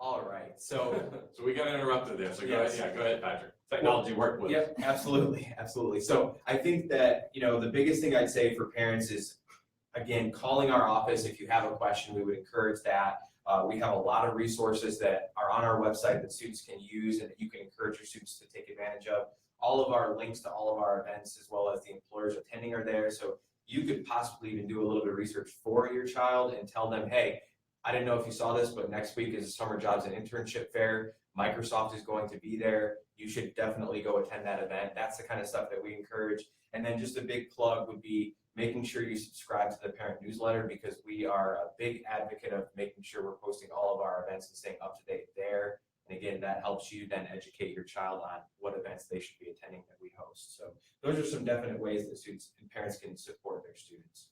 All right, so So we got interrupted there, so Yes. go ahead, Patrick. Technology worked with us. Yep, absolutely. So I think that, the biggest thing I'd say for parents is, again, calling our office if you have a question. We would encourage that. We have a lot of resources that are on our website that students can use and that you can encourage your students to take advantage of. All of our links to all of our events, as well as the employers attending, are there. So you could possibly even do a little bit of research for your child and tell them, hey, I didn't know if you saw this, but next week is a summer jobs and internship fair. Microsoft is going to be there. You should definitely go attend that event. That's the kind of stuff that we encourage. And then just a big plug would be making sure you subscribe to the parent newsletter, because we are a big advocate of making sure we're posting all of our events and staying up to date there. And again, that helps you then educate your child on what events they should be attending that we host. So those are some definite ways that students and parents can support their students.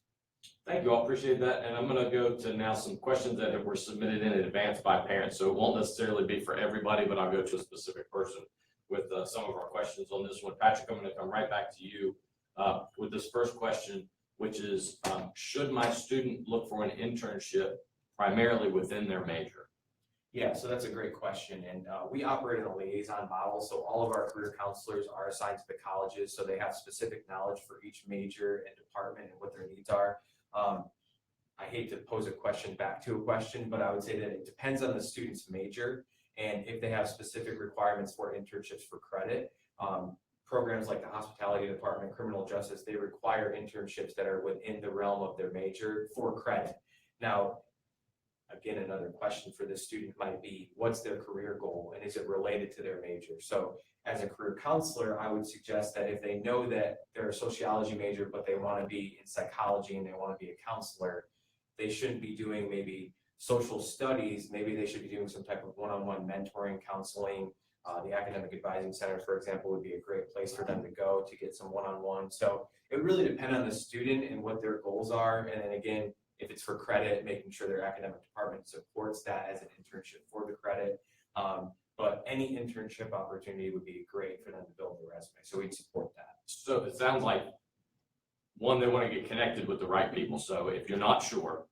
Thank you all, appreciate that. And I'm going to go to now some questions that were submitted in advance by parents. So it won't necessarily be for everybody, but I'll go to a specific person with some of our questions on this one. Patrick, I'm going to come right back to you with this first question, which is, should my student look for an internship primarily within their major? Yeah, so that's a great question. And we operate in a liaison model. So all of our career counselors are assigned to the colleges. So they have specific knowledge for each major and department and what their needs are. I hate to pose a question back to a question, but I would say that it depends on the student's major and if they have specific requirements for internships for credit. Programs like the hospitality department, criminal justice, they require internships that are within the realm of their major for credit. Now, again, another question for this student might be, what's their career goal and is it related to their major? So as a career counselor, I would suggest that if they know that they're a sociology major, but they want to be in psychology and they want to be a counselor, they shouldn't be doing maybe social studies. Maybe they should be doing some type of one-on-one mentoring, counseling. The Academic Advising Center, for example, would be a great place for them to go to get some one-on-one. So it would really depend on the student and what their goals are. And then again, if it's for credit, making sure their academic department supports that as an internship for the credit. But any internship opportunity would be great for them to build their resume. So we'd support that. So it sounds like, one, they want to get connected with the right people. So if you're not sure,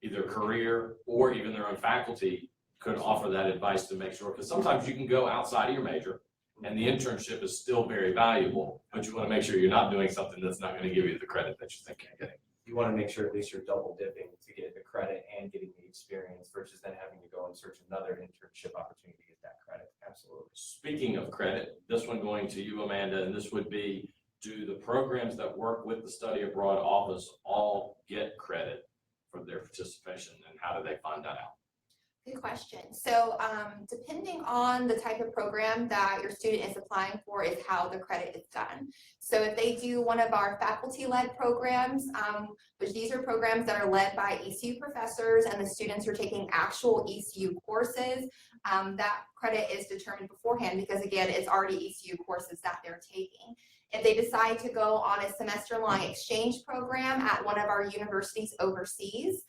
either career or even their own faculty could offer that advice to make sure, because sometimes you can go outside of your major and the internship is still very valuable, but you want to make sure you're not doing something that's not going to give you the credit that you think you're getting. You want to make sure at least you're double dipping to get the credit and getting the experience versus then having to go and search another internship opportunity to get that credit. Absolutely. Speaking of credit, this one going to you, Amanda, and this would be, do the programs that work with the study abroad office all get credit for their participation, and how do they find that out? Good question. So depending on the type of program that your student is applying for is how the credit is done. So if they do one of our faculty-led programs, which these are programs that are led by ECU professors and the students are taking actual ECU courses, that credit is determined beforehand because, again, it's already ECU courses that they're taking. If they decide to go on a semester-long exchange program at one of our universities overseas,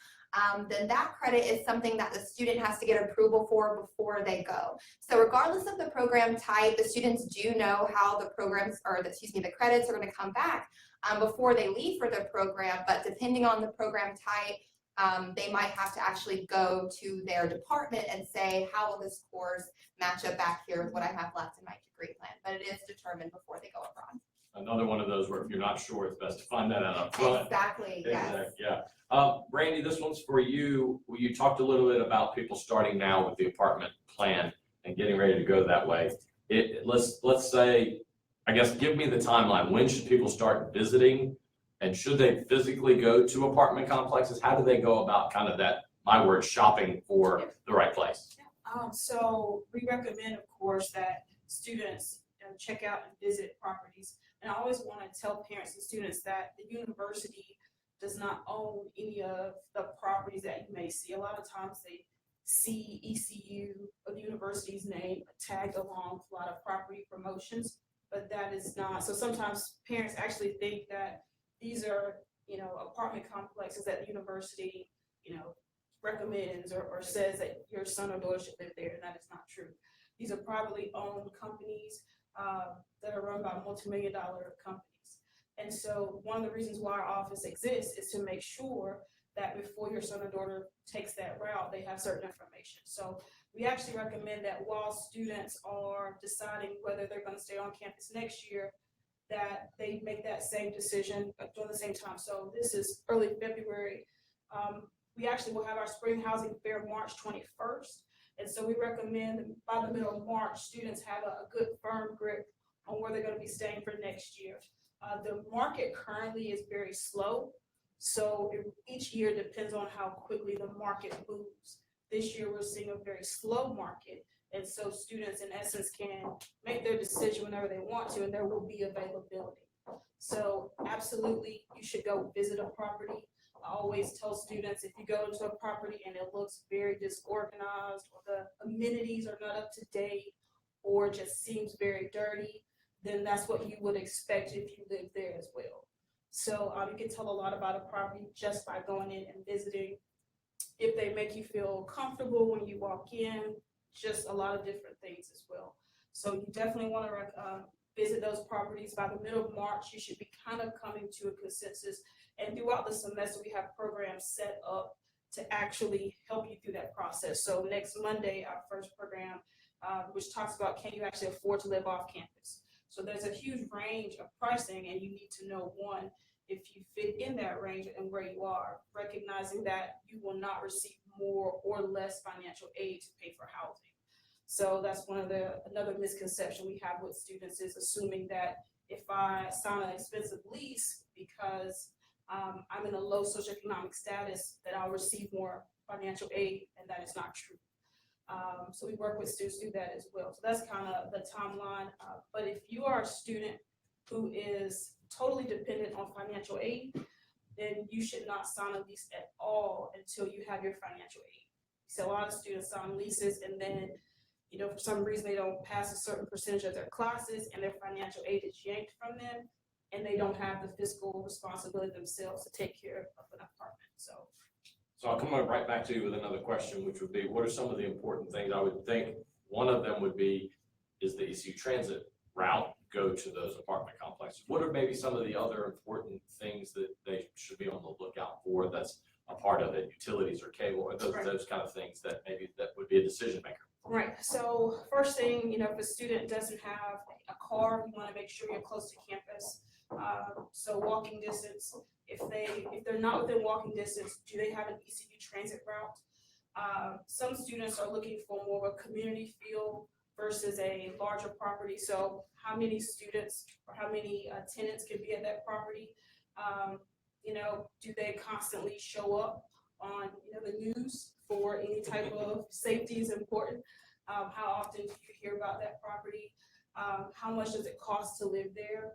then that credit is something that the student has to get approval for before they go. So regardless of the program type, the students do know how the programs, or the credits are going to come back before they leave for the program. But depending on the program type, they might have to actually go to their department and say, how will this course match up back here with what I have left in my degree plan? But it is determined before they go abroad. Another one of those where if you're not sure, it's best to find that out up front. Exactly, yes. Yeah. Brandy, this one's for you. You talked a little bit about people starting now with the apartment plan and getting ready to go that way. Let's say, I guess, give me the timeline. When should people start visiting? And should they physically go to apartment complexes? How do they go about kind of that, my word, shopping for the right place? So we recommend, of course, that students check out and visit properties. And I always want to tell parents and students that the university does not own any of the properties that you may see. A lot of times they see ECU or the university's name tagged along with a lot of property promotions, but that is not. So sometimes parents actually think that these are, apartment complexes that the university, recommends or says that your son or daughter should live there, and that is not true. These are privately owned companies that are run by multi-million-dollar companies. And so one of the reasons why our office exists is to make sure that before your son or daughter takes that route, they have certain information. So we actually recommend that while students are deciding whether they're gonna stay on campus next year, that they make that same decision during the same time. So this is early February. We actually will have our spring housing fair March 21st. And so we recommend by the middle of March, students have a good firm grip on where they're gonna be staying for next year. The market currently is very slow. So each year depends on how quickly the market moves. This year, we're seeing a very slow market. And so students, in essence, can make their decision whenever they want to, and there will be availability. So absolutely, you should go visit a property. I always tell students, if you go into a property and it looks very disorganized, or the amenities are not up to date, or just seems very dirty, then that's what you would expect if you live there as well. So you can tell a lot about a property just by going in and visiting. If they make you feel comfortable when you walk in, just a lot of different things as well. So you definitely want to visit those properties. By the middle of March, you should be kind of coming to a consensus. And throughout the semester, we have programs set up to actually help you through that process. So next Monday, our first program, which talks about, can you actually afford to live off campus? So there's a huge range of pricing, and you need to know, one, if you fit in that range and where you are, recognizing that you will not receive more or less financial aid to pay for housing. So that's another misconception we have with students, is assuming that if I sign an expensive lease because I'm in a low socioeconomic status, that I'll receive more financial aid, and that is not true. So we work with students to do that as well. So that's kind of the timeline. But if you are a student who is totally dependent on financial aid, then you should not sign a lease at all until you have your financial aid. So a lot of students sign leases, and then, you know, for some reason they don't pass a certain percentage of their classes, and their financial aid is yanked from them, and they don't have the fiscal responsibility themselves to take care of an apartment. So I'll come right back to you with another question, which would be, what are some of the important things? I would think one of them would be, is the ECU transit route go to those apartment complexes? What are maybe some of the other important things that they should be on the lookout for that's a part of it, utilities or cable, or those kind of things that maybe that would be a decision maker? Right. So first thing, you know, if a student doesn't have a car, you want to make sure you're close to campus. So walking distance. If they're not within walking distance, do they have an ECU transit route? Some students are looking for more of a community feel versus a larger property. So how many students or how many tenants can be at that property? You know, do they constantly show up on, you know, the news for any type of safety is important? How often do you hear about that property? How much does it cost to live there?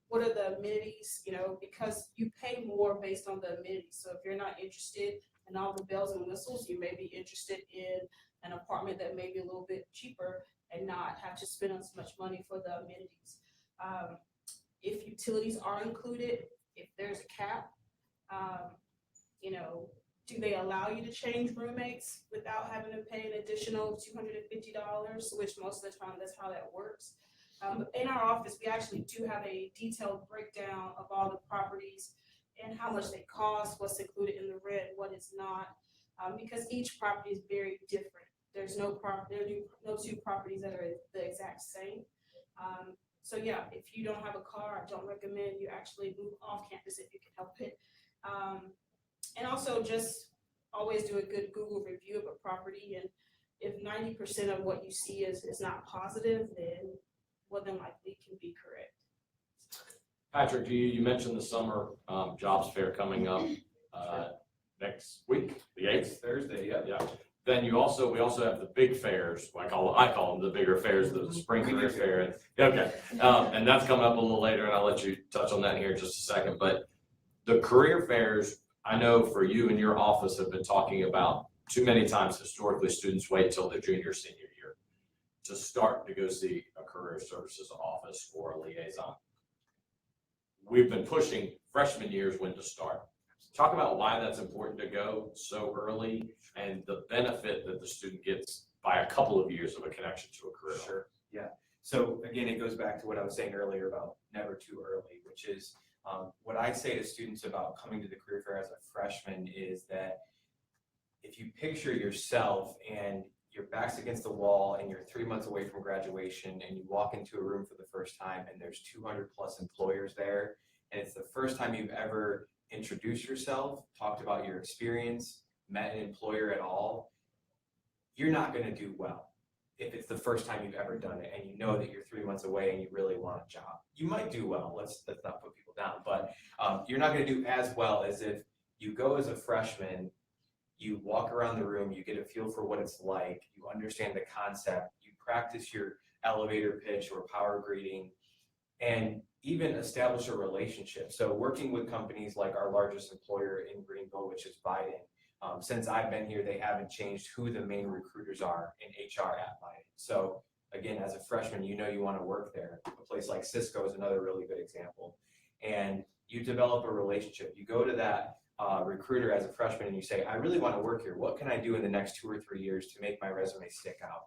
What are the amenities? You know, because you pay more based on the amenities. So if you're not interested in all the bells and whistles, you may be interested in an apartment that may be a little bit cheaper and not have to spend as much money for the amenities. If utilities are included, if there's a cap, you know, do they allow you to change roommates without having to pay an additional $250, which most of the time that's how that works. In our office, we actually do have a detailed breakdown of all the properties and how much they cost, what's included in the rent, what is not, because each property is very different. There's no two properties that are the exact same. So yeah, if you don't have a car, I don't recommend you actually move off campus if you can help it. And also just always do a good Google review of a property. And if 90% of what you see is not positive, then more than likely can be correct. Patrick, you mentioned the summer jobs fair coming up next week, the 8th. Thursday, yeah. Yeah. Then we also have the big fairs. I call them the bigger fairs, the spring career fair. Okay. And that's coming up a little later, and I'll let you touch on that here in just a second. But the career fairs, I know for you and your office have been talking about too many times historically students wait till their junior, senior year to start to go see a career services office or a liaison. We've been pushing freshman years when to start. Talk about why that's important to go so early and the benefit that the student gets by a couple of years of a connection to a career. Sure, yeah. So again, it goes back to what I was saying earlier about never too early, which is what I say to students about coming to the career fair as a freshman is that if you picture yourself and you're back's against the wall and you're 3 months away from graduation and you walk into a room for the first time and there's 200 plus employers there, and it's the first time you've ever introduced yourself, talked about your experience, met an employer at all, you're not going to do well if it's the first time you've ever done it and you know that you're 3 months away and you really want a job. You might do well, let's not put people down, but you're not going to do as well as if you go as a freshman, you walk around the room, you get a feel for what it's like, you understand the concept, you practice your elevator pitch or power greeting, and even establish a relationship. So working with companies like our largest employer in Greenville, which is Biden, since I've been here, they haven't changed who the main recruiters are in HR at Biden. So again, as a freshman, you know you want to work there. A place like Cisco is another really good example. And you develop a relationship. You go to that recruiter as a freshman and you say, I really want to work here. What can I do in the next 2 or 3 years to make my resume stick out?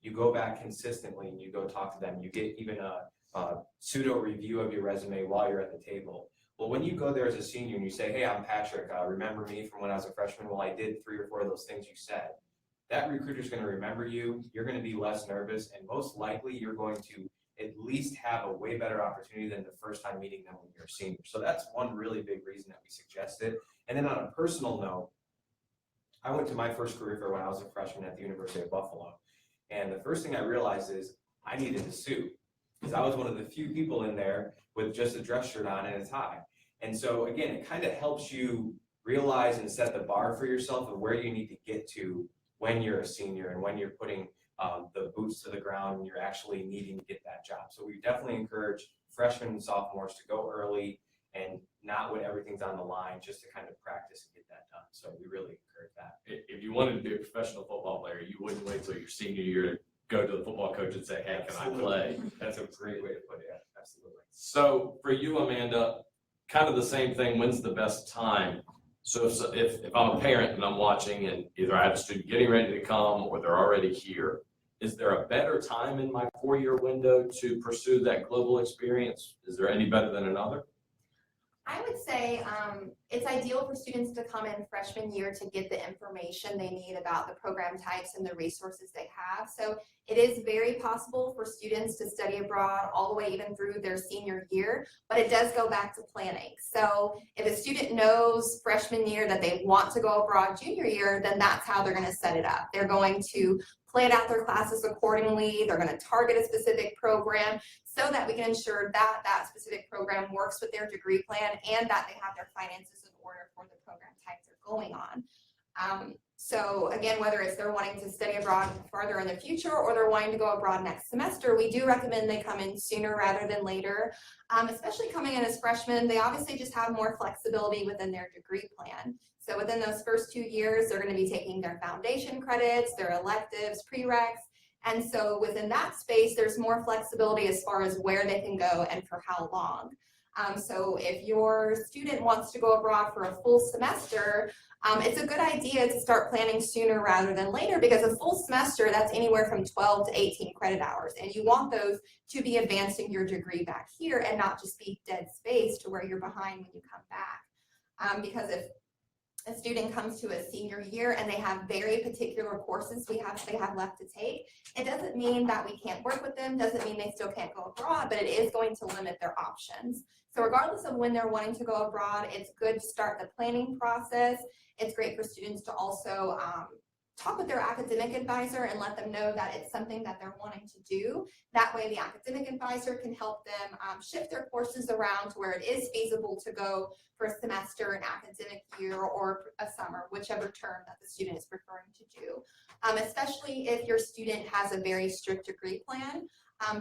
You go back consistently and you go talk to them. You get even a pseudo review of your resume while you're at the table. Well, when you go there as a senior and you say, hey, I'm Patrick, remember me from when I was a freshman? Well, I did 3 or 4 of those things you said. That recruiter's going to remember you. You're going to be less nervous, and most likely you're going to at least have a way better opportunity than the first time meeting them when you're a senior. So that's one really big reason that we suggest it. And then on a personal note, I went to my first career fair when I was a freshman at the University of Buffalo. And the first thing I realized is I needed a suit because I was one of the few people in there with just a dress shirt on and a tie. And so again, it kind of helps you realize and set the bar for yourself of where you need to get to when you're a senior and when you're putting the boots to the ground and you're actually needing to get that job. So we definitely encourage freshmen and sophomores to go early and not when everything's on the line, just to kind of practice and get that done. So we really encourage that. If you wanted to be a professional football player, you wouldn't wait till your senior year to go to the football coach and say, hey, can I play? That's a great way to put it. Absolutely. So for you, Amanda, kind of the same thing, when's the best time? So if I'm a parent and I'm watching and either I have a student getting ready to come or they're already here, is there a better time in my 4-year window to pursue that global experience? Is there any better than another? I would say it's ideal for students to come in freshman year to get the information they need about the program types and the resources they have. So it is very possible for students to study abroad all the way even through their senior year, but it does go back to planning. So if a student knows freshman year that they want to go abroad junior year, then that's how they're going to set it up. They're going to plan out their classes accordingly. They're going to target a specific program so that we can ensure that that specific program works with their degree plan and that they have their finances in order for the program types they're going on. So again, whether it's they're wanting to study abroad farther in the future or they're wanting to go abroad next semester, we do recommend they come in sooner rather than later. Especially coming in as freshmen, they obviously just have more flexibility within their degree plan. So within those first 2 years, they're going to be taking their foundation credits, their electives, prereqs. And so within that space, there's more flexibility as far as where they can go and for how long. So if your student wants to go abroad for a full semester, it's a good idea to start planning sooner rather than later, because a full semester, that's anywhere from 12 to 18 credit hours. And you want those to be advancing your degree back here and not just be dead space to where you're behind when you come back. Because if a student comes to a senior year and they have very particular courses they have left to take, it doesn't mean that we can't work with them, doesn't mean they still can't go abroad, but it is going to limit their options. So regardless of when they're wanting to go abroad, it's good to start the planning process. It's great for students to also talk with their academic advisor and let them know that it's something that they're wanting to do. That way the academic advisor can help them shift their courses around to where it is feasible to go for a semester, an academic year, or a summer, whichever term that the student is preferring to do. Especially if your student has a very strict degree plan,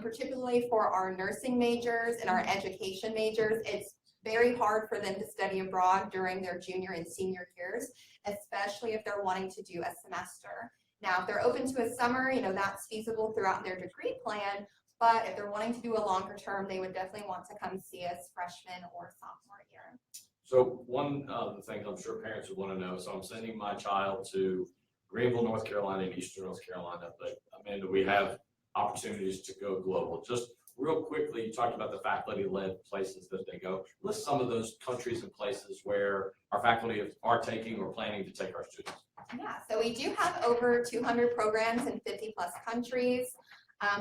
particularly for our nursing majors and our education majors, it's very hard for them to study abroad during their junior and senior years, especially if they're wanting to do a semester. Now, if they're open to a summer, that's feasible throughout their degree plan, but if they're wanting to do a longer term, they would definitely want to come see us freshman or sophomore year. So one of the things I'm sure parents would want to know, so I'm sending my child to Greenville, North Carolina, and Eastern North Carolina, but Amanda, we have opportunities to go global. Just real quickly, you talked about the faculty-led places that they go. List some of those countries and places where our faculty are taking or planning to take our students. Yeah, so we do have over 200 programs in 50 plus countries.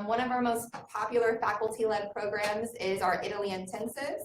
One of our most popular faculty-led programs is our Italy Intensives.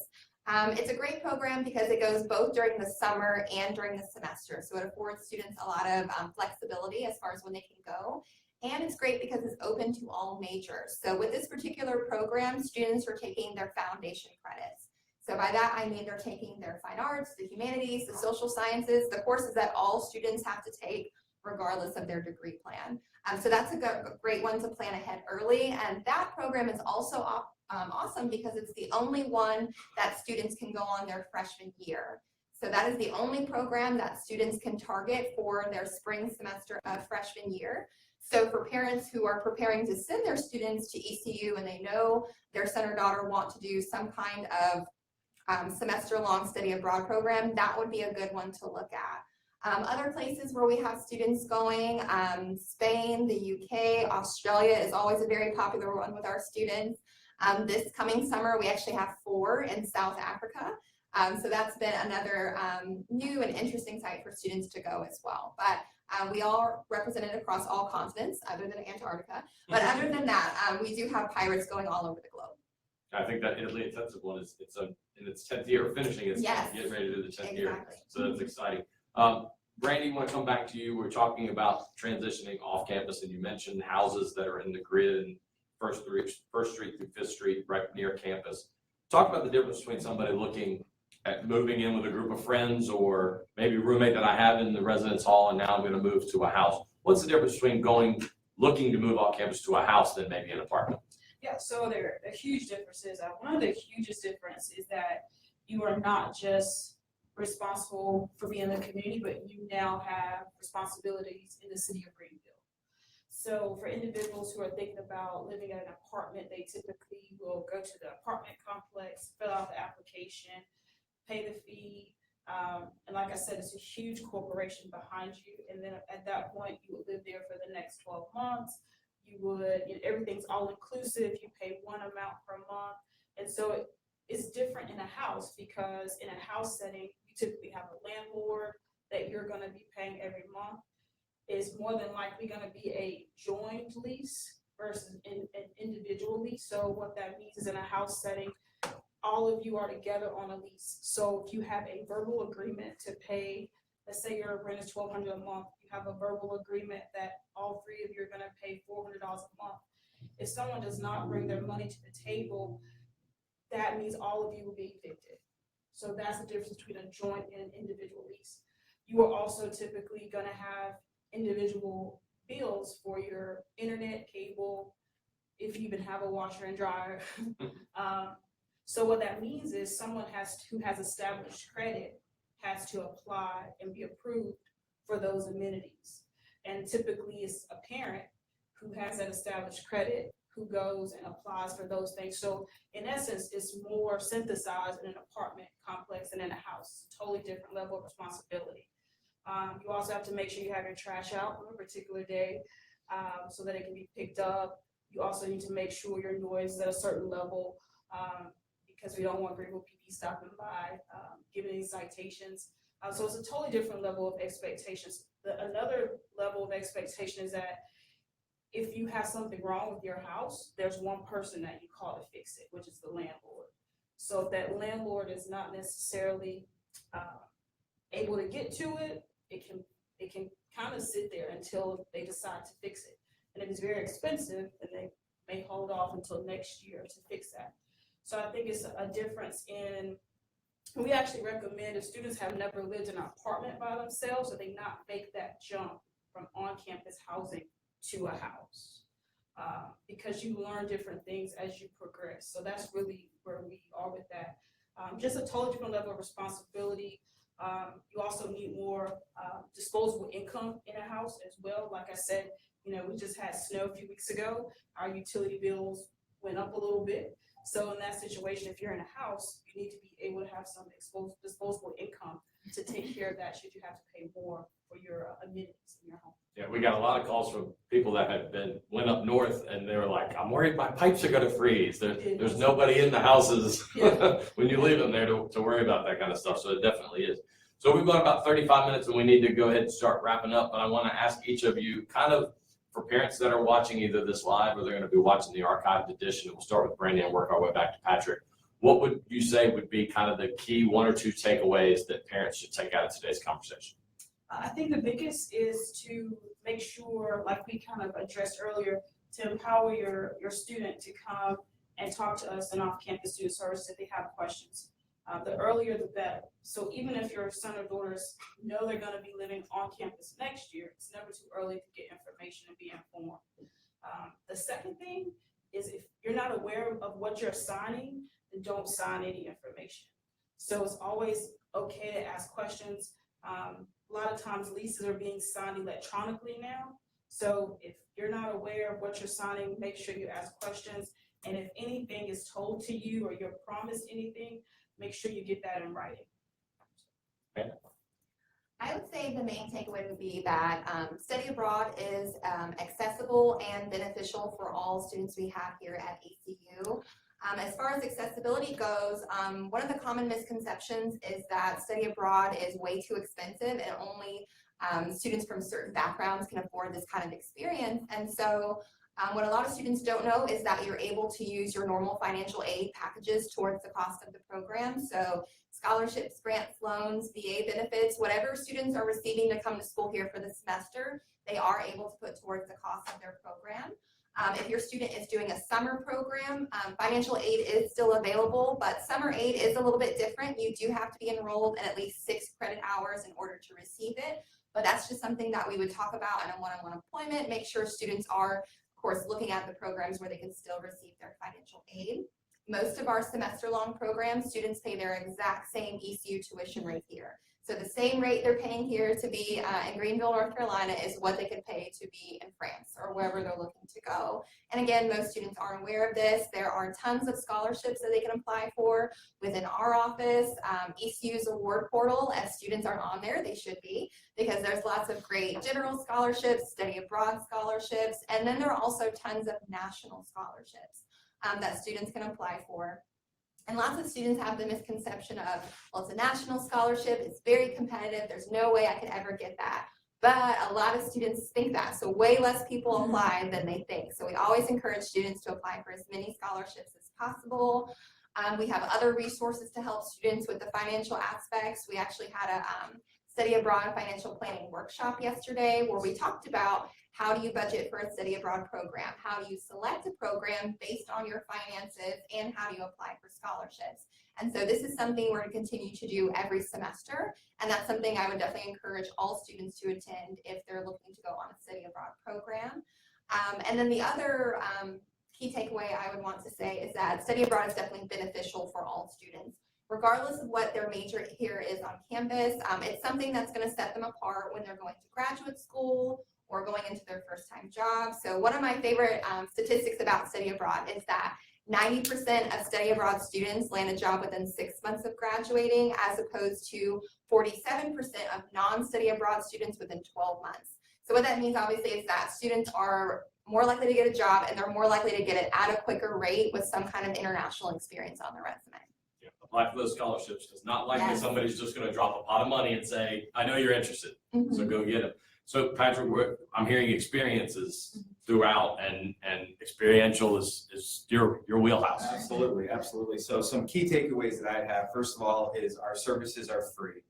It's a great program because it goes both during the summer and during the semester. So it affords students a lot of flexibility as far as when they can go. And it's great because it's open to all majors. So with this particular program, students are taking their foundation credits. So by that, I mean they're taking their fine arts, the humanities, the social sciences, the courses that all students have to take regardless of their degree plan. So that's a great one to plan ahead early. And that program is also awesome because it's the only one that students can go on their freshman year. So that is the only program that students can target for their spring semester of freshman year. So for parents who are preparing to send their students to ECU and they know their son or daughter want to do some kind of semester-long study abroad program, that would be a good one to look at. Other places where we have students going, Spain, the UK, Australia is always a very popular one with our students. This coming summer, we actually have 4 in South Africa. So that's been another new and interesting site for students to go as well. But we are represented across all continents other than Antarctica. But other than that, we do have pirates going all over the globe. I think that Italy Intensive one is, it's in its 10th year, finishing its Yes. getting ready to do the 10th year. Exactly. So that's exciting. Brandy, I want to come back to you. We're talking about transitioning off campus, and you mentioned houses that are in the grid and First Street through Fifth Street, right near campus. Talk about the difference between somebody looking at moving in with a group of friends, or maybe a roommate that I have in the residence hall, and now I'm going to move to a house. What's the difference between looking to move off campus to a house than maybe an apartment? Yeah, so there are huge differences. One of the hugest difference is that you are not just responsible for being in the community, but you now have responsibilities in the city of Greenville. So for individuals who are thinking about living in an apartment, they typically will go to the apartment complex, fill out the application, pay the fee. And like I said, it's a huge corporation behind you. And then at that point, you would live there for the next 12 months. Everything's all inclusive. You pay one amount per month. And so it's different in a house, because in a house setting, you typically have a landlord that you're going to be paying every month. It's more than likely going to be a joint lease versus an individual lease. So what that means is, in a house setting, all of you are together on a lease. So if you have a verbal agreement to pay, let's say your rent is $1,200 a month, you have a verbal agreement that all 3 of you are going to pay $400 a month. If someone does not bring their money to the table, that means all of you will be evicted. So that's the difference between a joint and an individual lease. You are also typically going to have individual bills for your internet, cable, if you even have a washer and dryer. So what that means is someone who has established credit has to apply and be approved for those amenities. And typically it's a parent who has that established credit who goes and applies for those things. So in essence, it's more synthesized in an apartment complex than in a house. Totally different level of responsibility. You also have to make sure you have your trash out on a particular day so that it can be picked up. You also need to make sure your noise is at a certain level because we don't want Greenville PD stopping by, giving any citations. So it's a totally different level of expectations. Another level of expectation is that if you have something wrong with your house, there's one person that you call to fix it, which is the landlord. So if that landlord is not necessarily able to get to it, it can kind of sit there until they decide to fix it. And if it's very expensive, then they may hold off until next year to fix that. So I think it's a difference in, we actually recommend if students have never lived in an apartment by themselves, that they not make that jump from on-campus housing to a house, because you learn different things as you progress. So that's really where we are with that. Just a totally different level of responsibility. You also need more disposable income in a house as well. Like I said, we just had snow a few weeks ago. Our utility bills went up a little bit. So in that situation, if you're in a house, you need to be able to have some disposable income to take care of that should you have to pay more for your amenities in your home. Yeah, we got a lot of calls from people that went up north, and they were like, I'm worried my pipes are gonna freeze. There's nobody in the houses Yeah. when you leave them there to worry about that kind of stuff. So it definitely is. So we've got about 35 minutes and we need to go ahead and start wrapping up. But I want to ask each of you kind of for parents that are watching either this live or they're going to be watching the archived edition. We'll start with Brandy and work our way back to Patrick. What would you say would be kind of the key 1 or 2 takeaways that parents should take out of today's conversation? I think the biggest is to make sure, like we kind of addressed earlier, to empower your student to come and talk to us in off-campus student services if they have questions. The earlier the better. So even if your son or daughters know they're gonna be living on campus next year, it's never too early to get information and be informed. The second thing is if you're not aware of what you're signing, then don't sign any information. So it's always okay to ask questions. A lot of times leases are being signed electronically now. So if you're not aware of what you're signing, make sure you ask questions. And if anything is told to you or you're promised anything, make sure you get that in writing. I would say the main takeaway would be that study abroad is accessible and beneficial for all students we have here at ECU. As far as accessibility goes, one of the common misconceptions is that study abroad is way too expensive and only students from certain backgrounds can afford this kind of experience. And so what a lot of students don't know is that you're able to use your normal financial aid packages towards the cost of the program. So scholarships, grants, loans, VA benefits, whatever students are receiving to come to school here for the semester, they are able to put towards the cost of their program. If your student is doing a summer program, financial aid is still available, but summer aid is a little bit different. You do have to be enrolled in at least 6 credit hours in order to receive it, but that's just something that we would talk about in a one-on-one appointment, make sure students are, of course, looking at the programs where they can still receive their financial aid. Most of our semester-long programs, students pay their exact same ECU tuition rate here. So the same rate they're paying here to be in Greenville, North Carolina is what they could pay to be in France or wherever they're looking to go. And again, most students aren't aware of this. There are tons of scholarships that they can apply for within our office. ECU's award portal, as students aren't on there, they should be, because there's lots of great general scholarships, study abroad scholarships, and then there are also tons of national scholarships that students can apply for. And lots of students have the misconception of, well, it's a national scholarship, it's very competitive, there's no way I could ever get that. But a lot of students think that, so way less people apply than they think. So we always encourage students to apply for as many scholarships as possible. We have other resources to help students with the financial aspects. We actually had a study abroad financial planning workshop yesterday where we talked about how do you budget for a study abroad program? How do you select a program based on your finances, and how do you apply for scholarships? And so this is something we're going to continue to do every semester, and that's something I would definitely encourage all students to attend if they're looking to go on a study abroad program. And then the other key takeaway I would want to say is that study abroad is definitely beneficial for all students. Regardless of what their major here is on campus, it's something that's going to set them apart when they're going to graduate school or going into their first time job. So one of my favorite statistics about study abroad is that 90% of study abroad students land a job within 6 months of graduating, as opposed to 47% of non-study abroad students within 12 months. So what that means obviously is that students are more likely to get a job, and they're more likely to get it at a quicker rate with some kind of international experience on their resume. Yeah, apply for those scholarships, because not likely Yes. somebody's just going to drop a pot of money and say, I know you're interested, so go get them. So Patrick, I'm hearing experiences throughout, and experiential is your wheelhouse. Absolutely, absolutely. So some key takeaways that I have, first of all, is our services are free.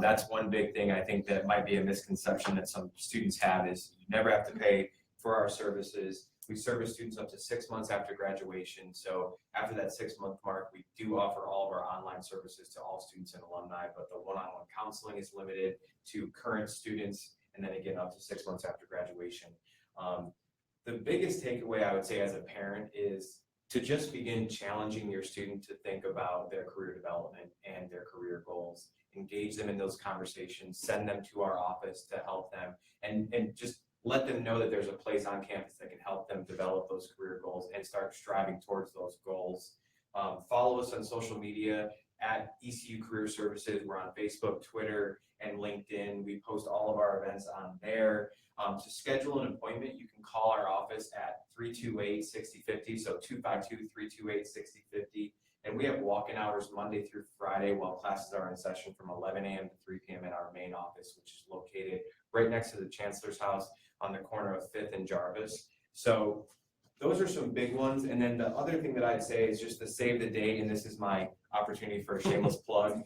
That's one big thing I think that might be a misconception that some students have, is you never have to pay for our services. We service students up to 6 months after graduation. So after that 6-month mark, we do offer all of our online services to all students and alumni, but the one-on-one counseling is limited to current students, and then again up to 6 months after graduation. The biggest takeaway I would say as a parent is to just begin challenging your student to think about their career development and their career goals. Engage them in those conversations, send them to our office to help them, and just let them know that there's a place on campus that can help them develop those career goals and start striving towards those goals. Follow us on social media at ECU Career Services. We're on Facebook, Twitter, and LinkedIn. We post all of our events on there. To schedule an appointment, you can call our office at 328-6050, so 252-328-6050. And we have walk-in hours Monday through Friday while classes are in session from 11 a.m. to 3 p.m. at our main office, which is located right next to the Chancellor's House on the corner of 5th and Jarvis. So those are some big ones. And then the other thing that I'd say is just to save the date, and this is my opportunity for a shameless plug.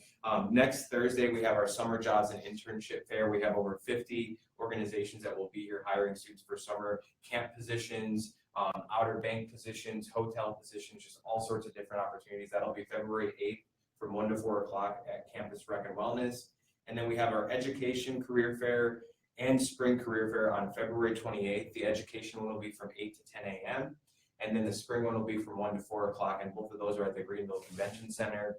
Next Thursday, we have our summer jobs and internship fair. We have over 50 organizations that will be here hiring students for summer camp positions, Outer Bank positions, hotel positions, just all sorts of different opportunities. That'll be February 8th from 1 to 4 o'clock at Campus Rec and Wellness. And then we have our education career fair and spring career fair on February 28th. The education one will be from 8 to 10 a.m. And then the spring one will be from 1 to 4 o'clock. And both of those are at the Greenville Convention Center.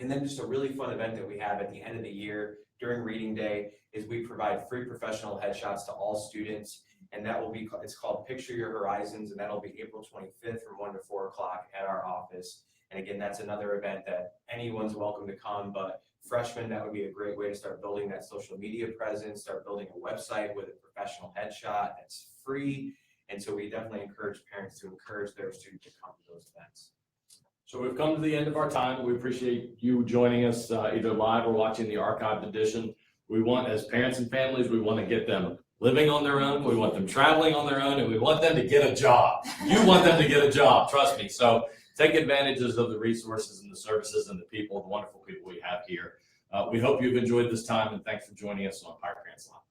And then just a really fun event that we have at the end of the year during reading day is we provide free professional headshots to all students. And that will be, it's called Picture Your Horizons. And that'll be April 25th from 1 to 4 o'clock at our office. And again, that's another event that anyone's welcome to come, but freshmen, that would be a great way to start building that social media presence, start building a website with a professional headshot that's free. And so we definitely encourage parents to encourage their students to come to those events. So we've come to the end of our time. We appreciate you joining us either live or watching the archived edition. We want, as parents and families, we want to get them living on their own. We want them traveling on their own, and we want them to get a job. You want them to get a job, trust me. So take advantages of the resources and the services and the people, the wonderful people we have here. We hope you've enjoyed this time, and thanks for joining us on Pirates Live.